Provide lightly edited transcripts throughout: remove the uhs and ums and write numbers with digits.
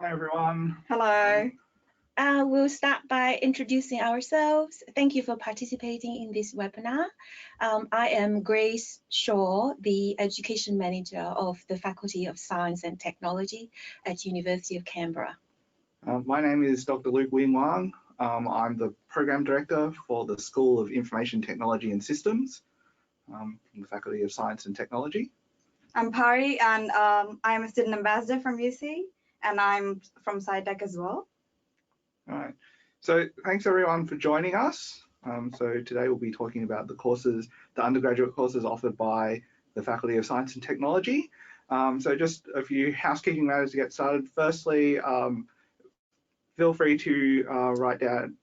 Hi everyone. Hello. We'll start by introducing ourselves. Thank you for participating in this webinar. I am Grace Shaw, the Education Manager of the Faculty of Science and Technology at University of Canberra. My name is Dr. Luke Wing Wang. I'm the Program Director for the School of Information Technology and Systems from the Faculty of Science and Technology. I'm Pari, and I'm a student ambassador from UC, and I'm from SciTech as well. All right. So thanks everyone for joining us. So today we'll be talking about the courses, the undergraduate courses offered by the Faculty of Science and Technology. So just a few housekeeping matters to get started. Firstly, feel free to write down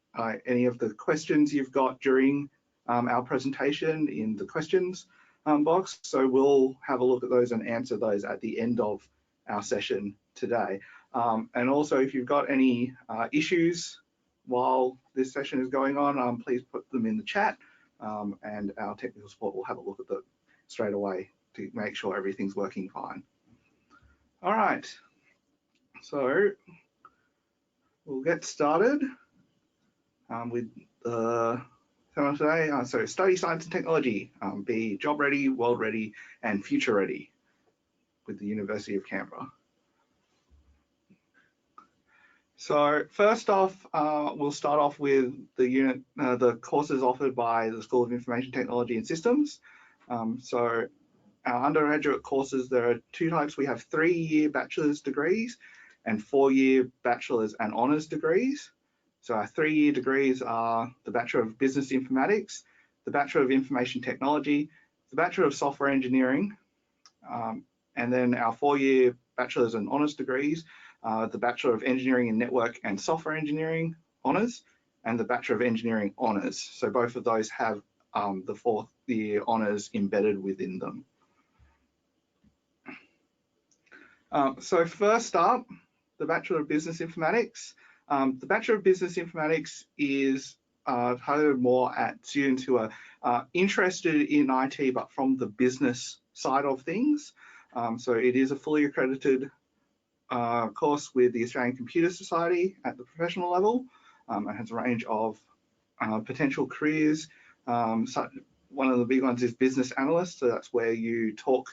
any of the questions you've got during our presentation in the questions box. So we'll have a look at those and answer those at the end of our session today. And also, if you've got any issues while this session is going on, please put them in the chat and our technical support will have a look at them straight away to make sure everything's working fine. All right, so we'll get started with the seminar today. So study science and technology, be job ready, world ready, and future ready with the University of Canberra. So first off, we'll start off with the courses offered by the School of Information Technology and Systems. So our undergraduate courses, there are two types. We have 3-year bachelor's degrees and 4-year bachelor's and honours degrees. So our 3-year degrees are the Bachelor of Business Informatics, the Bachelor of Information Technology, the Bachelor of Software Engineering, and then our 4-year bachelor's and honours degrees, the Bachelor of Engineering in Network and Software Engineering honours, and the Bachelor of Engineering honours. So both of those have the 4th-year honours embedded within them. So first up, the Bachelor of Business Informatics. The Bachelor of Business Informatics is targeted more at students who are interested in IT, but from the business side of things. So it is a fully accredited course with the Australian Computer Society at the professional level. It has a range of potential careers. One of the big ones is business analyst. So that's where you talk,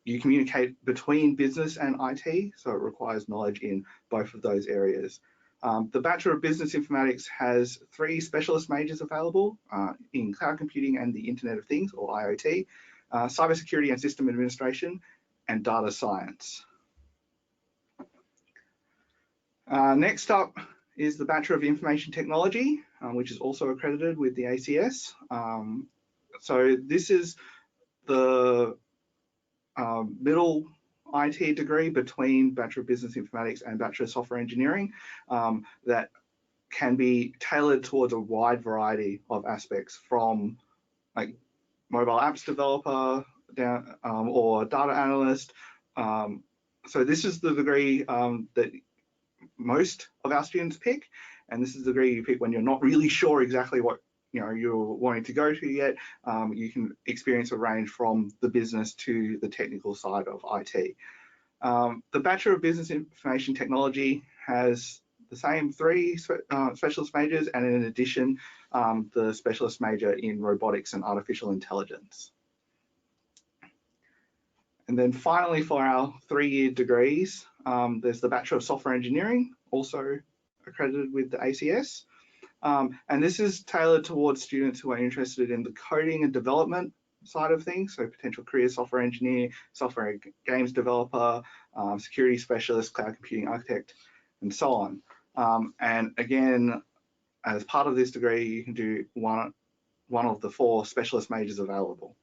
you communicate between business and IT. So it requires knowledge in both of those areas. The Bachelor of Business Informatics has 3 specialist majors available in cloud computing and the Internet of Things, or IoT, cybersecurity and system administration, and data science. Next up is the Bachelor of Information Technology, which is also accredited with the ACS. So this is the middle IT degree between Bachelor of Business Informatics and Bachelor of Software Engineering that can be tailored towards a wide variety of aspects, from like mobile apps developer down, or data analyst. So this is the degree that most of our students pick, and this is the degree you pick when you're not really sure exactly what you're wanting to go to yet. You can experience a range from the business to the technical side of IT. The Bachelor of Business Information Technology has the same 3 specialist majors, and in addition, the specialist major in robotics and artificial intelligence. And then finally, for our 3-year degrees, there's the Bachelor of Software Engineering, also accredited with the ACS. And this is tailored towards students who are interested in the coding and development side of things, so potential career software engineer, software games developer, security specialist, cloud computing architect, and so on. And again, as part of this degree, you can do one of the 4 specialist majors available.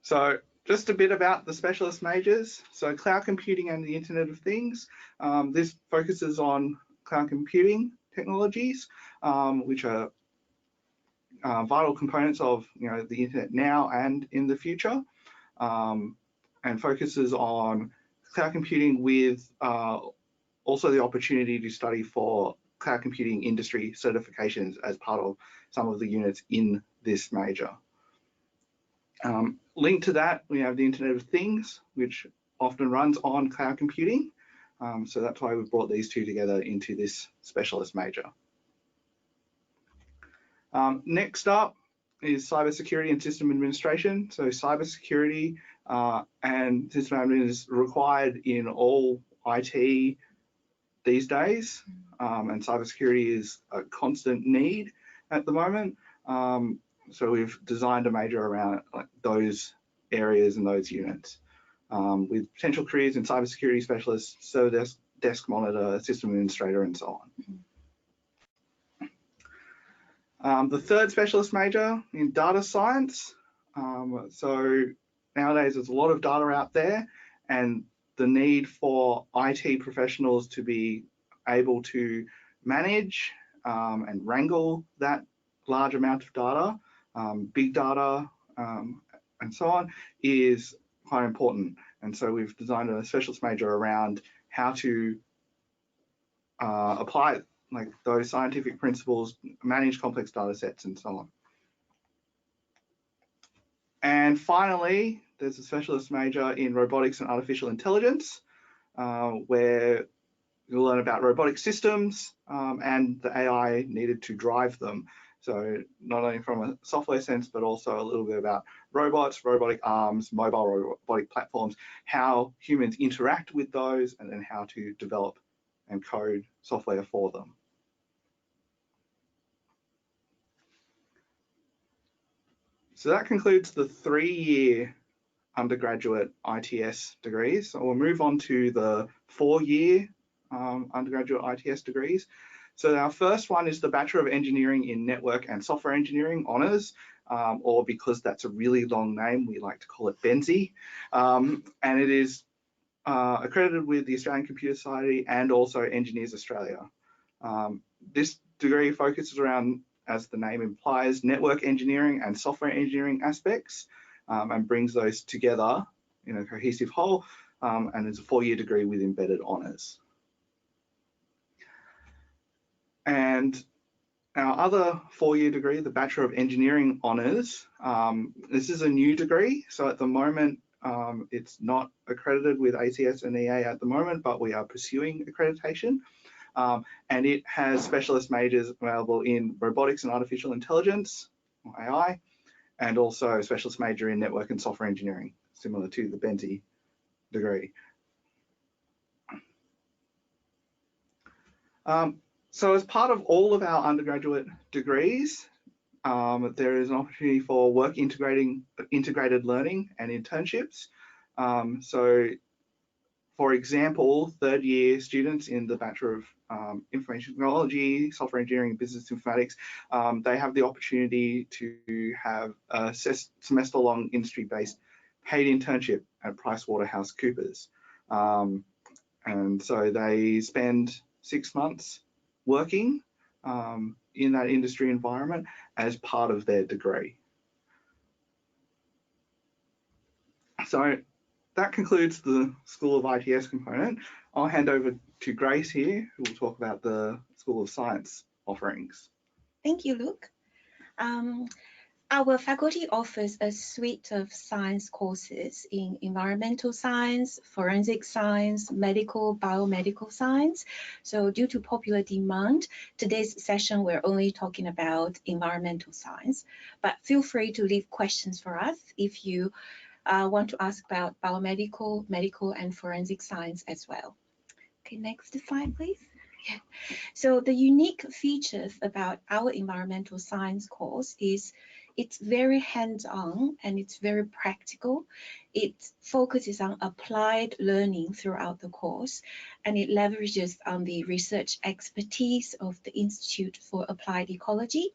So just a bit about the specialist majors. So cloud computing and the Internet of Things. This focuses on cloud computing technologies, which are vital components of the internet now and in the future, and focuses on cloud computing with also the opportunity to study for cloud computing industry certifications as part of some of the units in this major. Linked to that, we have the Internet of Things, which often runs on cloud computing. So that's why we've brought these two together into this specialist major. Next up is cybersecurity and system administration. So cybersecurity and system admin is required in all IT these days, and cybersecurity is a constant need at the moment. So we've designed a major around those areas and those units, with potential careers in cybersecurity specialist, server desk monitor, system administrator, and so on. The third specialist major in data science. So nowadays there's a lot of data out there, and the need for IT professionals to be able to manage and wrangle that large amount of data, big data, and so on, is quite important. And so we've designed a specialist major around how to apply those scientific principles, manage complex data sets, and so on. And finally, there's a specialist major in robotics and artificial intelligence, where you'll learn about robotic systems and the AI needed to drive them. So not only from a software sense, but also a little bit about robots, robotic arms, mobile robotic platforms, how humans interact with those, and then how to develop and code software for them. So that concludes the 3-year undergraduate ITS degrees. So we'll move on to the 4-year undergraduate ITS degrees. So our first one is the Bachelor of Engineering in Network and Software Engineering Honours, or because that's a really long name, we like to call it BENSI. And it is accredited with the Australian Computer Society and also Engineers Australia. This degree focuses around, as the name implies, network engineering and software engineering aspects, and brings those together in a cohesive whole, and it's a 4-year degree with embedded honours. And our other 4-year degree, the Bachelor of Engineering Honours, this is a new degree. So at the moment, it's not accredited with ACS and EA at the moment, but we are pursuing accreditation. And it has specialist majors available in robotics and artificial intelligence, or AI, and also a specialist major in network and software engineering, similar to the BENSI degree. So as part of all of our undergraduate degrees, there is an opportunity for integrated learning and internships. So for example, 3rd-year students in the Bachelor of Information Technology, Software Engineering, and Business Informatics, they have the opportunity to have a semester-long industry-based paid internship at PricewaterhouseCoopers. And so they spend 6 months working in that industry environment as part of their degree. So that concludes the School of ITS component. I'll hand over to Grace here, who will talk about the School of Science offerings. Thank you, Luke. Our faculty offers a suite of science courses in environmental science, forensic science, medical, biomedical science. So due to popular demand, today's session, we're only talking about environmental science, but feel free to leave questions for us if you want to ask about biomedical, medical, and forensic science as well. Okay, next slide, please. Yeah. So the unique features about our environmental science course is it's very hands-on and it's very practical. It focuses on applied learning throughout the course, and it leverages on the research expertise of the Institute for Applied Ecology.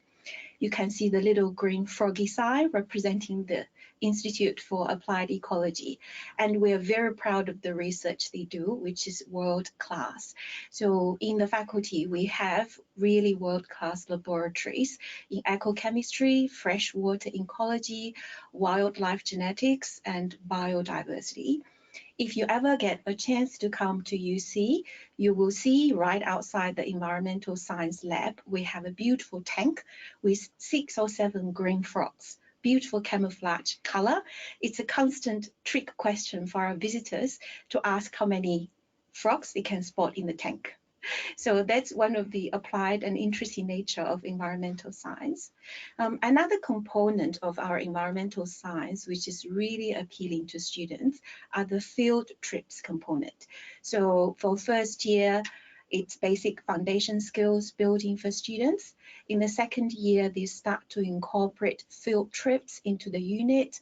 You can see the little green froggy sign representing the Institute for Applied Ecology. And we're very proud of the research they do, which is world-class. So in the faculty, we have really world-class laboratories in ecochemistry, freshwater ecology, wildlife genetics, and biodiversity. If you ever get a chance to come to UC, you will see right outside the environmental science lab, we have a beautiful tank with 6 or 7 green frogs beautiful camouflage color. It's a constant trick question for our visitors to ask how many frogs they can spot in the tank. So that's one of the applied and interesting nature of environmental science. Another component of our environmental science, which is really appealing to students, are the field trips component. So for first year, it's basic foundation skills building for students. In the second year, they start to incorporate field trips into the unit.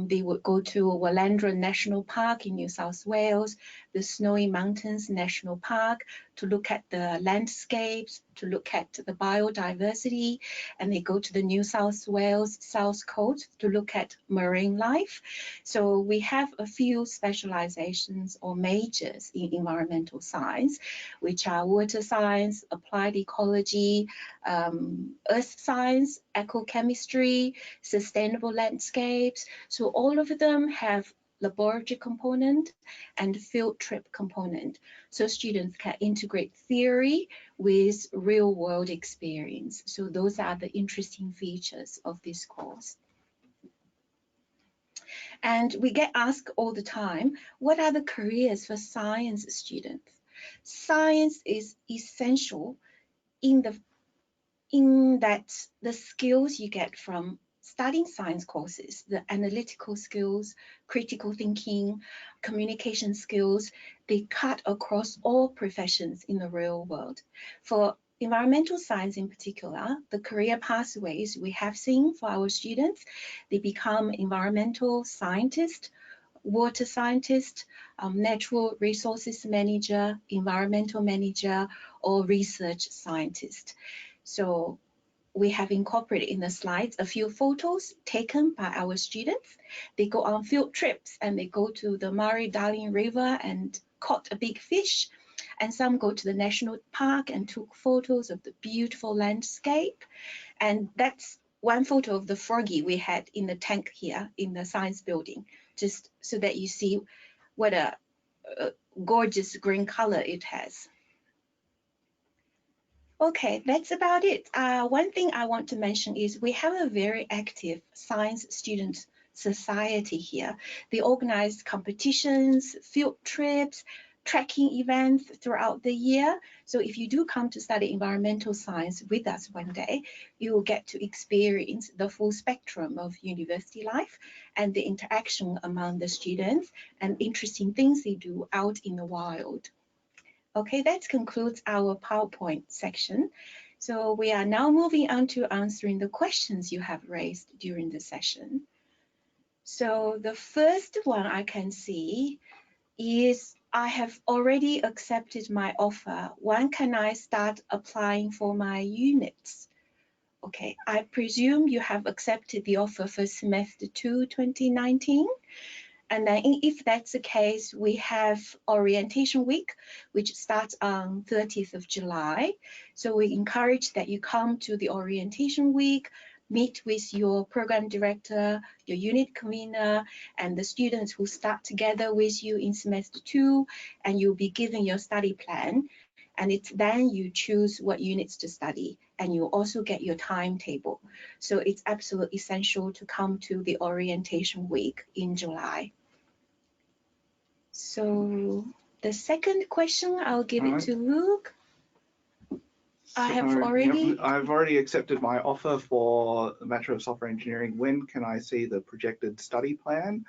They would go to Wallandra National Park in New South Wales, the Snowy Mountains National Park, to look at the landscapes, to look at the biodiversity, and they go to the New South Wales South Coast to look at marine life. So we have a few specializations or majors in environmental science, which are water science, applied ecology, earth science, ecochemistry, sustainable landscapes. So all of them have laboratory component and field trip component. So students can integrate theory with real world experience. So those are the interesting features of this course. And we get asked all the time, what are the careers for science students? Science is essential in that the skills you get from studying science courses, the analytical skills, critical thinking, communication skills, they cut across all professions in the real world. For environmental science in particular, the career pathways we have seen for our students, they become environmental scientist, water scientist, natural resources manager, environmental manager, or research scientist. So we have incorporated in the slides a few photos taken by our students. They go on field trips and they go to the Murray-Darling River and caught a big fish. And some go to the national park and took photos of the beautiful landscape. And that's one photo of the froggy we had in the tank here in the science building, just so that you see what a gorgeous green color it has. Okay, that's about it. One thing I want to mention is we have a very active science student society here. They organize competitions, field trips, tracking events throughout the year. So if you do come to study environmental science with us one day, you will get to experience the full spectrum of university life and the interaction among the students and interesting things they do out in the wild. Okay, that concludes our PowerPoint section. So we are now moving on to answering the questions you have raised during the session. So the first one I can see is, I have already accepted my offer. When can I start applying for my units? Okay, I presume you have accepted the offer for semester 2, 2019. And then if that's the case, we have orientation week, which starts on 30th of July. So we encourage that you come to the orientation week, meet with your program director, your unit convener, and the students who start together with you in semester 2, and you'll be given your study plan. And it's then you choose what units to study, and you also get your timetable. So it's absolutely essential to come to the orientation week in July. So the second question, I'll give it to Luke. I've already accepted my offer for the Bachelor of Software Engineering. When can I see the projected study plan?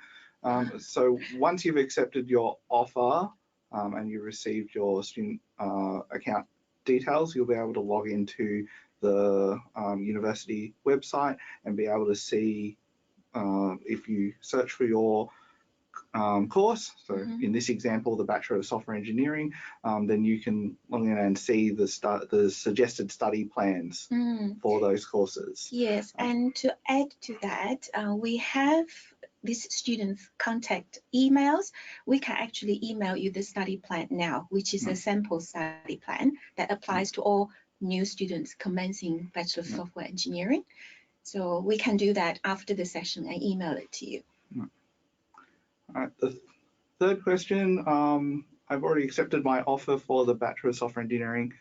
So once you've accepted your offer and you received your student account details, you'll be able to log into the university website and be able to see if you search for your course, so in this example, the Bachelor of Software Engineering, then you can log in and see the suggested study plans for those courses. Yes, and to add to that, we have these students' contact emails. We can actually email you the study plan now, which is a sample study plan that applies to all new students commencing Bachelor of Software Engineering. So we can do that after the session and email it to you. All right, the third question, I've already accepted my offer for the Bachelor of Software Engineering,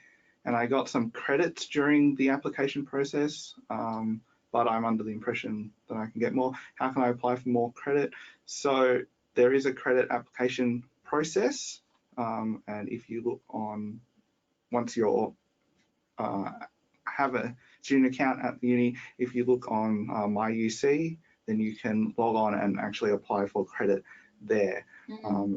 and I got some credits during the application process but I'm under the impression that I can get more. How can I apply for more credit? So there is a credit application process, and if you look on, once you're have a student account at the uni, if you look on My UC, then you can log on and actually apply for credit there.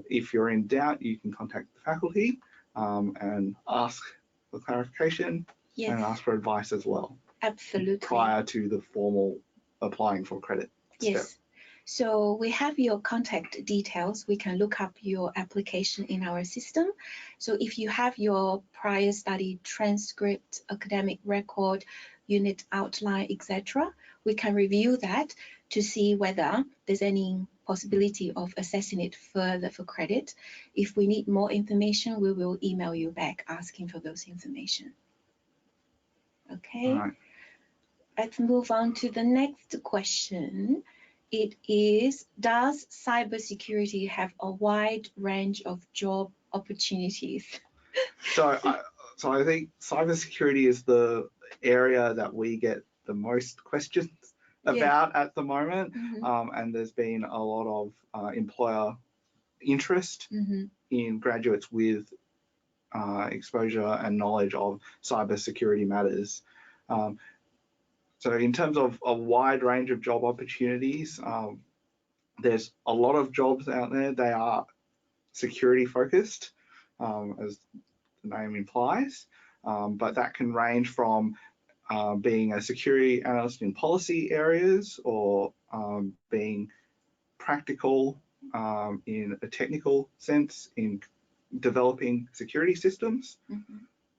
If you're in doubt, you can contact the faculty and ask for clarification and ask for advice as well. Absolutely. Prior to the formal applying for credit step. So we have your contact details. We can look up your application in our system. So if you have your prior study transcript, academic record, unit outline, etc., we can review that to see whether there's any possibility of assessing it further for credit. If we need more information, we will email you back asking for those information. Okay. All right. Let's move on to the next question. It is, does cybersecurity have a wide range of job opportunities? So I think cybersecurity is the area that we get the most questions about at the moment, and there's been a lot of employer interest in graduates with exposure and knowledge of cybersecurity matters. So in terms of a wide range of job opportunities, there's a lot of jobs out there. They are security focused, as the name implies, but that can range from being a security analyst in policy areas, or being practical in a technical sense in developing security systems,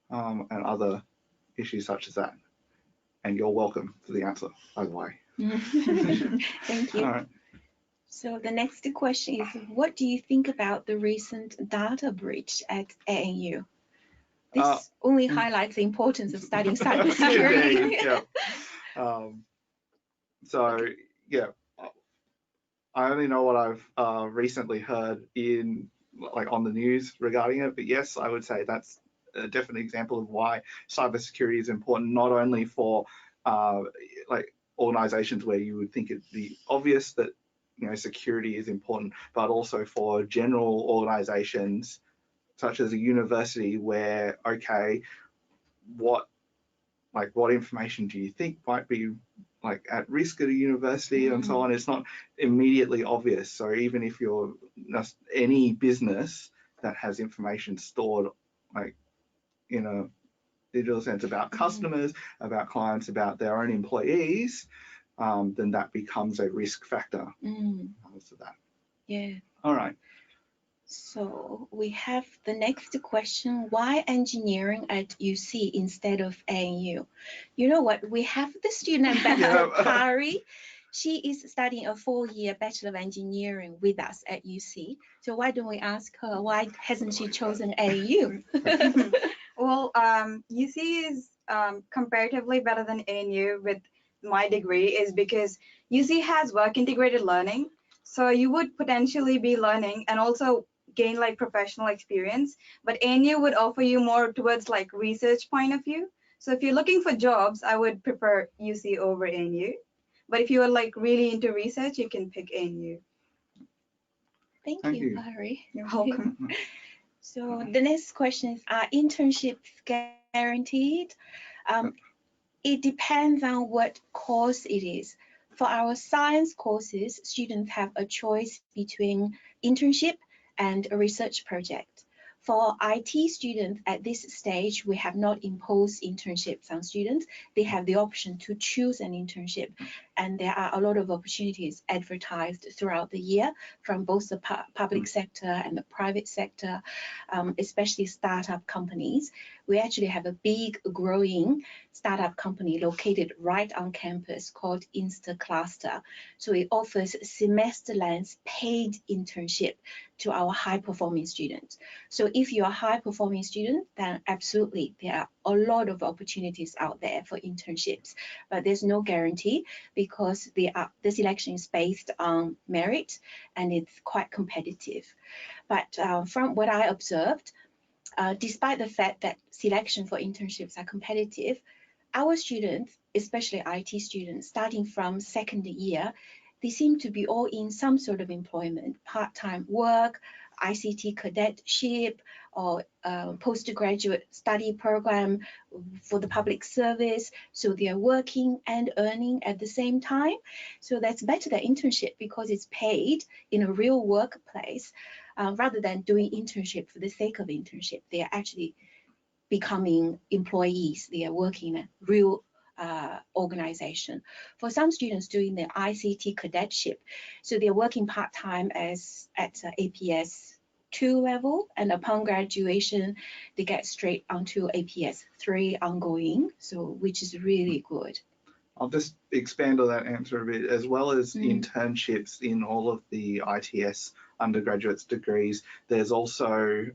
and other issues such as that. And you're welcome for the answer, by the way. Thank you. All right. So the next question is, what do you think about the recent data breach at ANU? This only highlights the importance of studying cybersecurity. So yeah, I only know what I've recently heard on the news regarding it, but yes, I would say that's a definite example of why cybersecurity is important, not only for organizations where you would think it'd be obvious that security is important, but also for general organizations such as a university where, okay, what information do you think might be at risk at a university and so on? It's not immediately obvious. So even if you're just any business that has information stored in a digital sense about customers, about clients, about their own employees, then that becomes a risk factor. So that. Yeah. All right. So we have the next question. Why engineering at UC instead of ANU? You know what? We have the student ambassador, Kari. She is studying a 4-year Bachelor of Engineering with us at UC. So why don't we ask her, why hasn't she chosen ANU? Well, UC is comparatively better than ANU with my degree is because UC has work integrated learning. So you would potentially be learning and also gain professional experience, but ANU would offer you more towards research point of view. So if you're looking for jobs, I would prefer UC over ANU. But if you are really into research, you can pick ANU. Thank you, Kari. You're welcome. So the next question is, are internships guaranteed? It depends on what course it is. For our science courses, students have a choice between internship and a research project. For IT students at this stage, we have not imposed internships on students. They have the option to choose an internship. And there are a lot of opportunities advertised throughout the year from both the public sector and the private sector, especially startup companies. We actually have a big growing startup company located right on campus called InstaCluster. So it offers semester-length paid internship to our high-performing students. So if you're a high-performing student, then absolutely there are a lot of opportunities out there for internships, but there's no guarantee because the selection is based on merit and it's quite competitive. But from what I observed, despite the fact that selection for internships are competitive, our students especially IT students, starting from second year, they seem to be all in some sort of employment, part-time work, ICT cadetship, or postgraduate study program for the public service. So they are working and earning at the same time. So that's better than internship because it's paid in a real workplace, rather than doing internship for the sake of internship. They are actually becoming employees. They are working in a real organization. For some students doing the ICT cadetship, so they're working part-time as at APS 2 level, and upon graduation, they get straight onto APS 3 ongoing, so which is really good. I'll just expand on that answer a bit, as well as internships in all of the ITS undergraduate degrees. There's also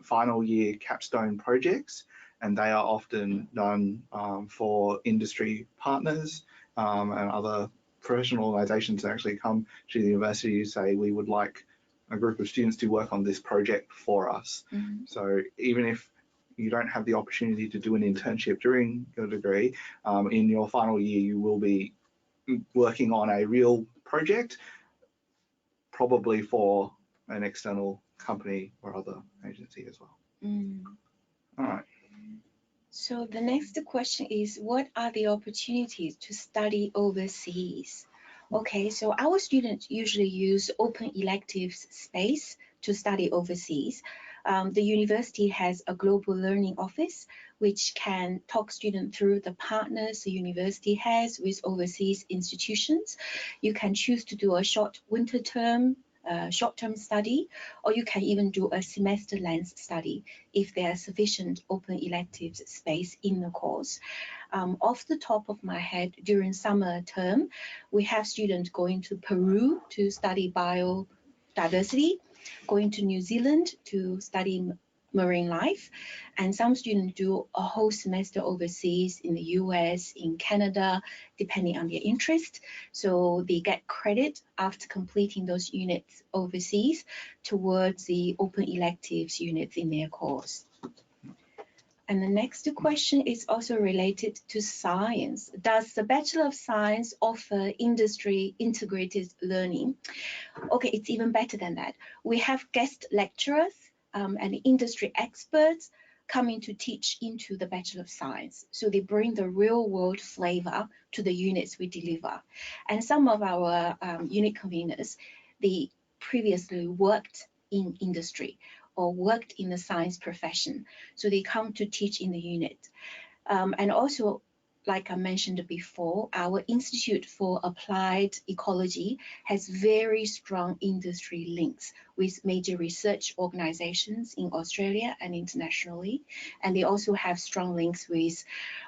final year capstone projects, and they are often done for industry partners and other professional organizations that actually come to the university to say, we would like a group of students to work on this project for us. So even if you don't have the opportunity to do an internship during your degree, in your final year, you will be working on a real project, probably for an external company or other agency as well. All right. So the next question is, what are the opportunities to study overseas? Okay, so our students usually use open electives space to study overseas. The university has a global learning office, which can talk students through the partners the university has with overseas institutions. You can choose to do a short winter term, short-term study, or you can even do a semester-length study if there are sufficient open electives space in the course. Off the top of my head, during summer term, we have students going to Peru to study biodiversity, going to New Zealand to study marine life, and some students do a whole semester overseas in the US, in Canada, depending on their interest. So they get credit after completing those units overseas towards the open electives units in their course. And the next question is also related to science. Does the Bachelor of Science offer industry integrated learning? Okay, it's even better than that. We have guest lecturers and industry experts coming to teach into the Bachelor of Science. So they bring the real world flavor to the units we deliver. And some of our unit conveners, they previously worked in industry or worked in the science profession. So they come to teach in the unit. And also, like I mentioned before, our Institute for Applied Ecology has very strong industry links with major research organizations in Australia and internationally. And they also have strong links with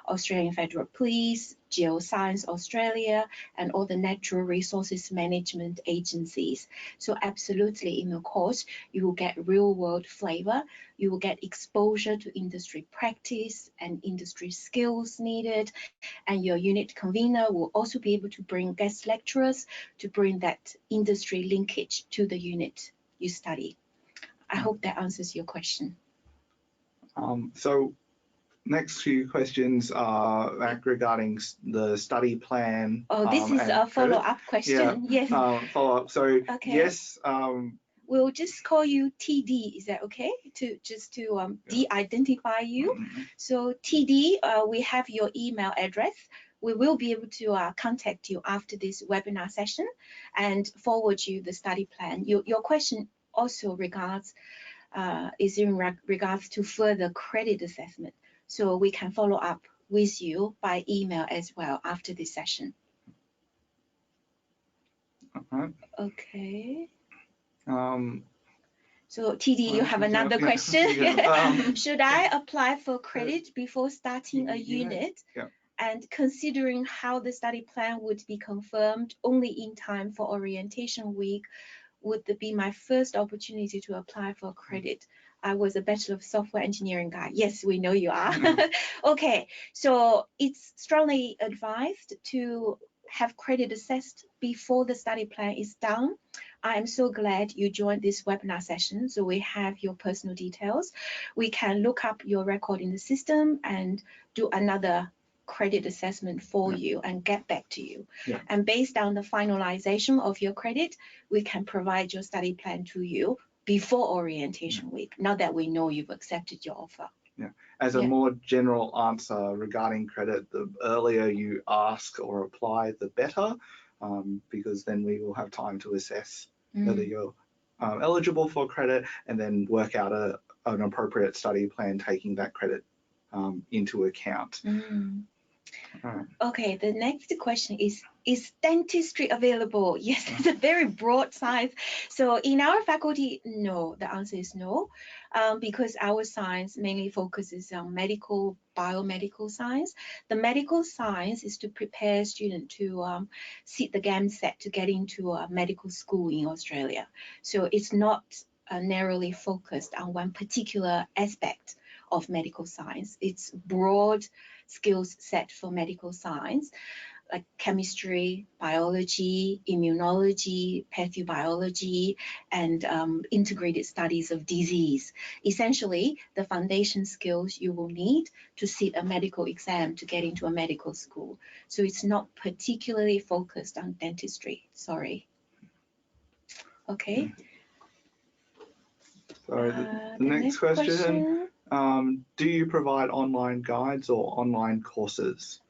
Australian Federal Police, Geoscience Australia, and all the natural resources management agencies. So absolutely in the course, you will get real world flavor. You will get exposure to industry practice and industry skills needed. And your unit convener will also be able to bring guest lecturers to bring that industry linkage to the unit you study. I hope that answers your question. So next few questions are regarding the study plan. Oh, this is a follow-up question. Yeah, yes. Follow-up. So okay. Yes. We'll just call you TD. Is that okay? To de-identify you. So TD, we have your email address. We will be able to contact you after this webinar session and forward you the study plan. Your question also is in regards to further credit assessment. So we can follow up with you by email as well after this session. Okay. So TD, you have another question. Should I apply for credit before starting a unit? And considering how the study plan would be confirmed only in time for orientation week, would be my first opportunity to apply for credit? I was a Bachelor of Software Engineering guy. Yes, we know you are. Okay, so it's strongly advised to have credit assessed before the study plan is done. I am so glad you joined this webinar session. So we have your personal details. We can look up your record in the system and do another credit assessment for Yeah. you and get back to you. Yeah. And based on the finalization of your credit, we can provide your study plan to you before orientation week, now that we know you've accepted your offer. As a Yeah. more general answer regarding credit, the earlier you ask or apply, the better, because then we will have time to assess whether you're eligible for credit and then work out an appropriate study plan taking that credit into account. All right. Okay, the next question is dentistry available? Yes, it's a very broad science. So in our faculty, no, the answer is no, because our science mainly focuses on medical, biomedical science. The medical science is to prepare students to sit the GAM set to get into a medical school in Australia. So it's not narrowly focused on one particular aspect of medical science. It's broad skills set for medical science, like chemistry, biology, immunology, pathobiology, and integrated studies of disease. Essentially, the foundation skills you will need to sit a medical exam to get into a medical school. So it's not particularly focused on dentistry, sorry. Okay. So the next question. Do you provide online guides or online courses?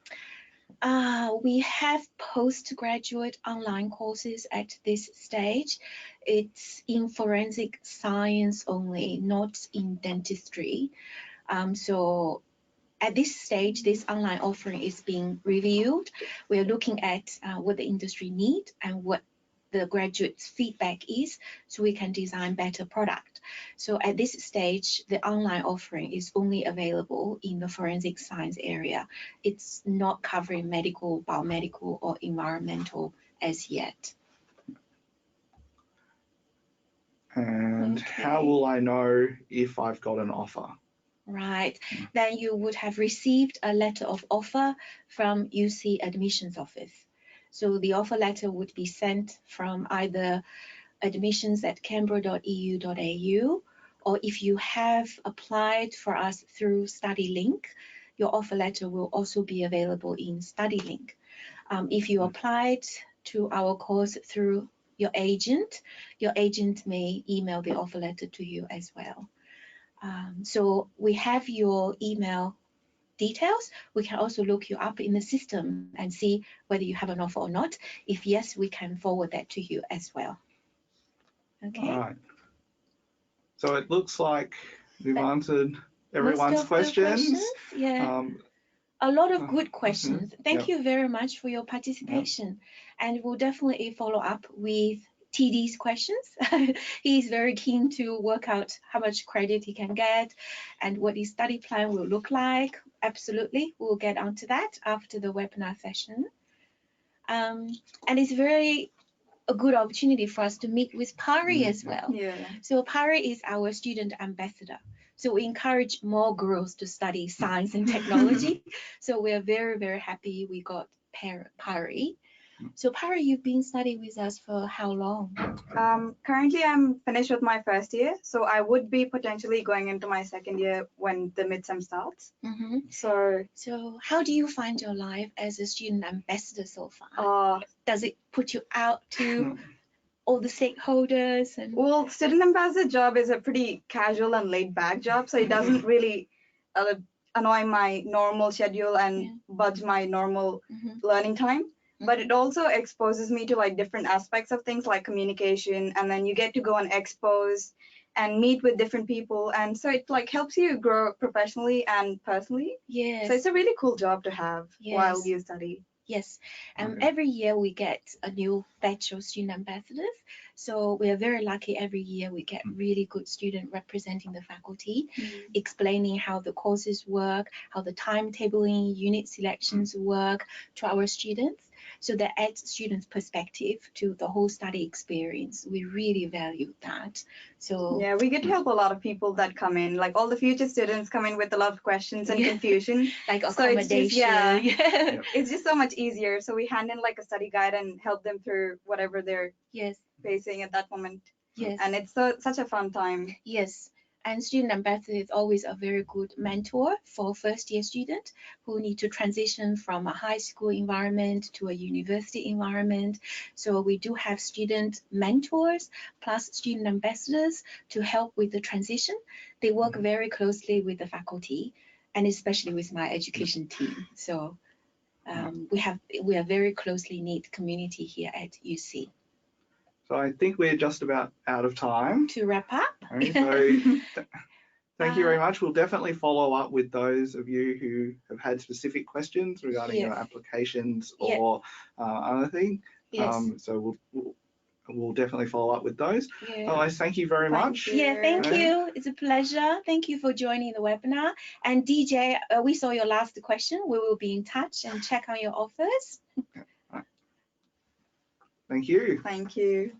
We have postgraduate online courses at this stage. It's in forensic science only, not in dentistry. So at this stage, this online offering is being reviewed. We're looking at what the industry needs and what the graduates' feedback is, so we can design better product. So at this stage, the online offering is only available in the forensic science area. It's not covering medical, biomedical, or environmental as yet. And how will I know if I've got an offer? Right, then you would have received a letter of offer from UC admissions office. So the offer letter would be sent from either admissions@canberra.edu.au, or if you have applied for us through StudyLink, your offer letter will also be available in StudyLink. If you applied to our course through your agent may email the offer letter to you as well. So we have your email details. We can also look you up in the system and see whether you have an offer or not. If yes, we can forward that to you as well. Okay. All right. So it looks like we've answered everyone's questions. Yeah. A lot of good questions. Thank you very much for your participation. And we'll definitely follow up with TD's questions. He's very keen to work out how much credit he can get and what his study plan will look like. Absolutely, we'll get onto that after the webinar session. And it's a good opportunity for us to meet with Pari as well. Yeah. So Pari is our student ambassador. So we encourage more girls to study science and technology. So we're very, very happy we got Pari. So Pari, you've been studying with us for how long? Currently, I'm finished with my first year, so I would be potentially going into my second year when the midterm starts. So how do you find your life as a student ambassador so far? Does it put you out to all the stakeholders? Well, student ambassador job is a pretty casual and laid back job, so it doesn't really annoy my normal schedule and budge my normal learning time. But it also exposes me to like different aspects of things like communication, and then you get to go on expos and meet with different people, and so it like helps you grow professionally and personally. Yes. So it's a really cool job to have while you study. Yes, every year we get a new batch of student ambassadors. So we are very lucky every year we get really good students representing the faculty, explaining how the courses work, how the timetabling, unit selections work to our students. So that adds students' perspective to the whole study experience. We really value that. So yeah, we get to help a lot of people that come in. Like all the future students come in with a lot of questions and confusion. Like accommodation. So it's just so much easier. So we hand in like a study guide and help them through whatever they're facing at that moment. Yes. And it's such a fun time. Yes. And student ambassador is always a very good mentor for first-year students who need to transition from a high school environment to a university environment. So we do have student mentors plus student ambassadors to help with the transition. They work very closely with the faculty and especially with my education team. So we are very closely knit community here at UC. So I think we're just about out of time. To wrap up. Okay, so thank you very much. We'll definitely follow up with those of you who have had specific questions regarding your applications or other thing. Yes. So we'll definitely follow up with those. Yeah. Otherwise, thank you very much. Yeah, thank you. It's a pleasure. Thank you for joining the webinar. And DJ, we saw your last question. We will be in touch and check on your offers. Thank you. Thank you.